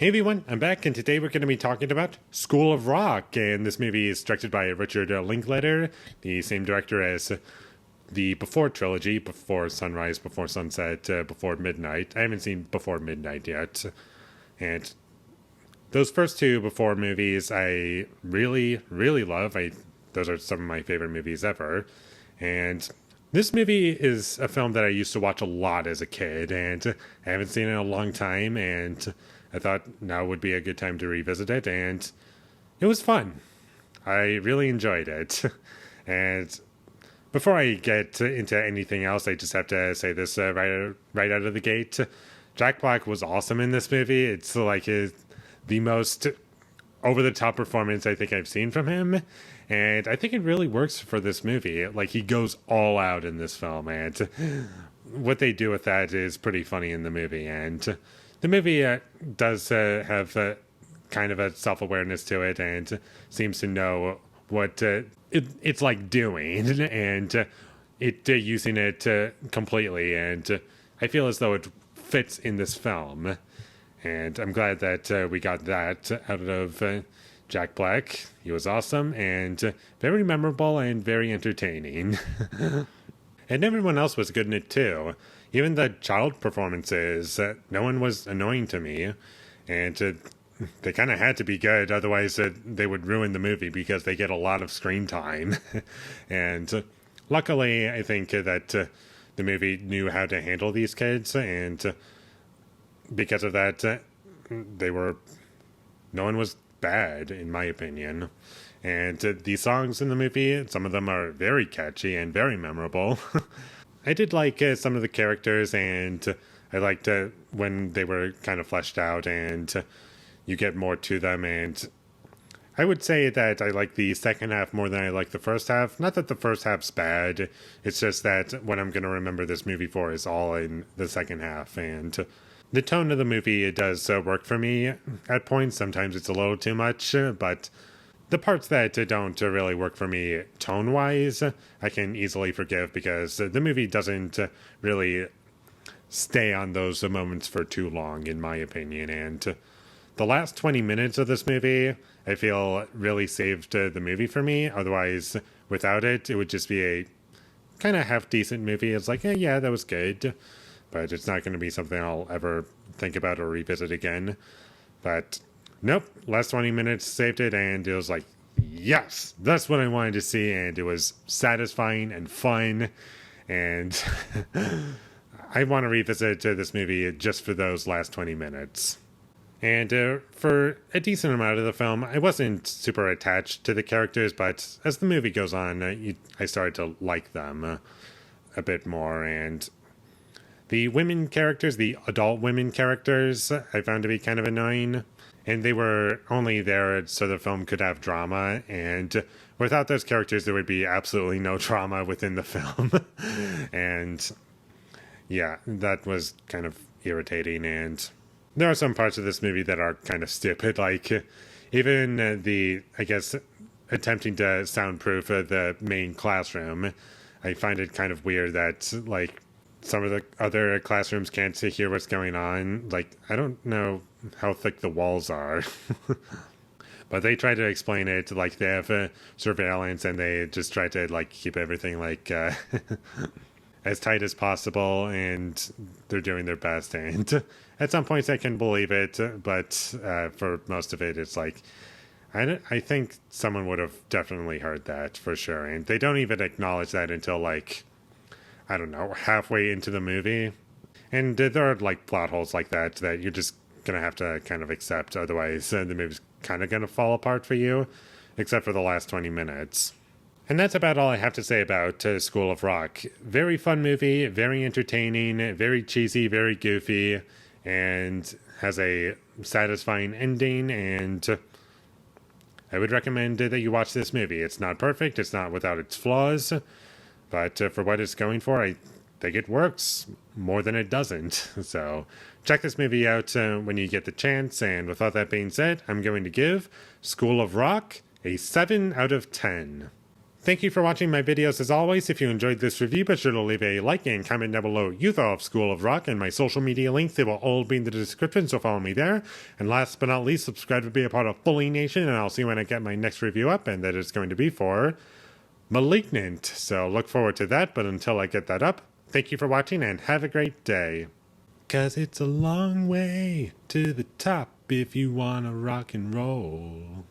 Hey everyone, I'm back, and today we're going to be talking about School of Rock. And this movie is directed by Richard Linklater, the same director as the Before trilogy, Before Sunrise, Before Sunset, Before Midnight. I haven't seen Before Midnight yet. And those first two Before movies I really, really love. Those are some of my favorite movies ever. And this movie is a film that I used to watch a lot as a kid, and I haven't seen it in a long time, and I thought now would be a good time to revisit it, and it was fun. I really enjoyed it. And before I get into anything else, I just have to say this right out of the gate. Jack Black was awesome in this movie. It's like the most over-the-top performance I think I've seen from him. And I think it really works for this movie. Like, he goes all out in this film, and what they do with that is pretty funny in the movie. And the movie does have kind of a self-awareness to it, and seems to know what it's like doing, and using it completely. And I feel as though it fits in this film. And I'm glad that we got that out of Jack Black. He was awesome and very memorable and very entertaining. And everyone else was good in it too. Even the child performances, no one was annoying to me. And they kind of had to be good, otherwise they would ruin the movie because they get a lot of screen time. And luckily, I think that the movie knew how to handle these kids, and because of that, no one was bad, in my opinion. And the songs in the movie, some of them are very catchy and very memorable. I did like some of the characters, and I liked when they were kind of fleshed out and you get more to them. And I would say that I like the second half more than I like the first half. Not that the first half's bad, it's just that what I'm going to remember this movie for is all in the second half. And the tone of the movie, it does work for me at points. Sometimes it's a little too much, but the parts that don't really work for me tone-wise, I can easily forgive, because the movie doesn't really stay on those moments for too long, in my opinion. And the last 20 minutes of this movie, I feel, really saved the movie for me. Otherwise, without it, it would just be a kind of half-decent movie. It's like, yeah, that was good, but it's not going to be something I'll ever think about or revisit again. But nope, last 20 minutes saved it, and it was like, yes, that's what I wanted to see, and it was satisfying and fun, and I want to revisit this movie just for those last 20 minutes. And for a decent amount of the film, I wasn't super attached to the characters, but as the movie goes on, I started to like them a bit more. And the women characters, the adult women characters, I found to be kind of annoying. And they were only there so the film could have drama. And without those characters, there would be absolutely no drama within the film. And yeah, that was kind of irritating. And there are some parts of this movie that are kind of stupid. Like, even attempting to soundproof the main classroom. I find it kind of weird that, like, some of the other classrooms can't hear what's going on. Like, I don't know how thick the walls are. But they try to explain it, like, they have surveillance, and they just try to, like, keep everything, like, as tight as possible, and they're doing their best. And at some points I can believe it, but for most of it, it's like, I think someone would have definitely heard that for sure. And they don't even acknowledge that until, like, I don't know, halfway into the movie. And there are, like, plot holes like that you're just gonna have to kind of accept. Otherwise, the movie's kind of gonna fall apart for you, except for the last 20 minutes. And that's about all I have to say about School of Rock. Very fun movie, very entertaining, very cheesy, very goofy, and has a satisfying ending. And I would recommend that you watch this movie. It's not perfect, it's not without its flaws, but for what it's going for, I think it works more than it doesn't. So check this movie out when you get the chance. And with all that being said, I'm going to give School of Rock a 7 out of 10. Thank you for watching my videos as always. If you enjoyed this review, be sure to leave a like and comment down below you thought of School of Rock, and my social media links, they will all be in the description, so follow me there. And last but not least, subscribe to be a part of Foley Nation, and I'll see you when I get my next review up, and that is going to be for Malignant. So look forward to that, but until I get that up, thank you for watching and have a great day. 'Cause it's a long way to the top if you wanna rock and roll.